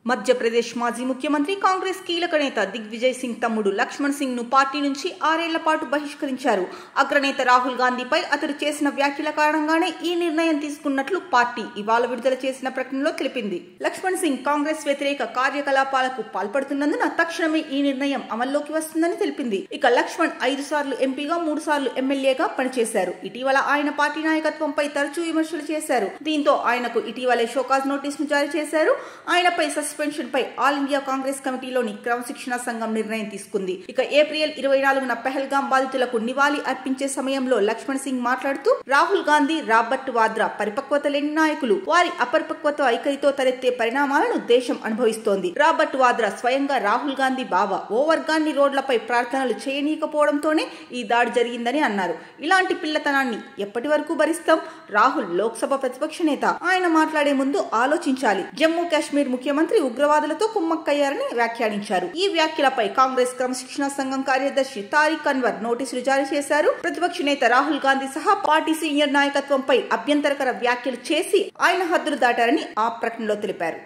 మధ్యప్రదేశ్ మాజీ ముఖ్యమంత్రి కాంగ్రెస్ కీలక నేత దిగ్విజయ్ సింగ్ తమ్ముడు లక్ష్మణ్ సింగ్ ను పార్టీ నుంచి 6 ఏళ్ల పాటు బహిష్కరించారు. అగ్రనేత రాహుల్ గాంధీపై అతడు చేసిన వ్యాఖ్యల కారణంగానే ఈ నిర్ణయం తీసుకున్నట్లు పార్టీ ఇవాళ విడుదల చేసిన ప్రకటనలో తెలిపింది. లక్ష్మణ్ సింగ్ కాంగ్రెస్ వ్యతిరేక కార్యకలాపాలకు పాల్పడుతున్నందున తక్షణమే ఈ నిర్ణయం అమల్లోకి వస్తుందని తెలిపింది. ఇక లక్ష్మణ్ 5 సార్లు ఎంపీగా 3 సార్లు ఎమ్మెల్యేగా పనిచేశారు. ఇటీవల ఆయన పార్టీ నాయకత్వంపై తరచూ విమర్శలు చేశారు. దీంతో ఆయనకు ఇటీవలే షోకాజ్ నోటీసును జారీ చేశారు. ఆయనపై సస్పెన్షన్ పై ఆల్ ఇండియా కాంగ్రెస్ కమిటీలోని క్రమశిక్షణ సంఘం నిర్ణయం తీసుకుంది. ఇక ఏప్రిల్ 24న పెహల్గాం బాధితులకు నివాళి అర్పించే సమయంలో లక్ష్మణ్ సింగ్ మాట్లాడుతూ రాహుల్ గాంధీ, రాబర్ట్ వాద్రా పరిపక్వత లేని నాయకులు. వారి అపరిపక్వత వైఖరితో తలెత్తే పరిణామాలను దేశం అనుభవిస్తోంది. రాబర్ట్ వాద్రా స్వయంగా రాహుల్ గాంధీ బావ. ఓ వర్గాన్ని రోడ్లపై ప్రార్థనలు చేయనీయకపోవడంతోనే ఈ దాడి జరిగిందని అన్నారు. ఇలాంటి పిల్లతనాన్ని ఎప్పటి వరకు భరిస్తాం? రాహుల్ లోక్సభ ప్రతిపక్ష నేత. ఆయన మాట్లాడే ముందు ఆలోచించాలి. జమ్మూ కాశ్మీర్ ముఖ్యమంత్రి ఉగ్రవాదులతో కుమ్మక్కయ్యారని వ్యాఖ్యానించారు. ఈ వ్యాఖ్యలపై కాంగ్రెస్ క్రమశిక్షణ సంఘం కార్యదర్శి తారిక్ అన్వర్ నోటీసులు జారీ చేశారు. ప్రతిపక్ష నేత రాహుల్ గాంధీ సహా పార్టీ సీనియర్ నాయకత్వంపై అభ్యంతరకర వ్యాఖ్యలు చేసి ఆయన హద్దులు దాటారని ఆ ప్రకటనలో తెలిపారు.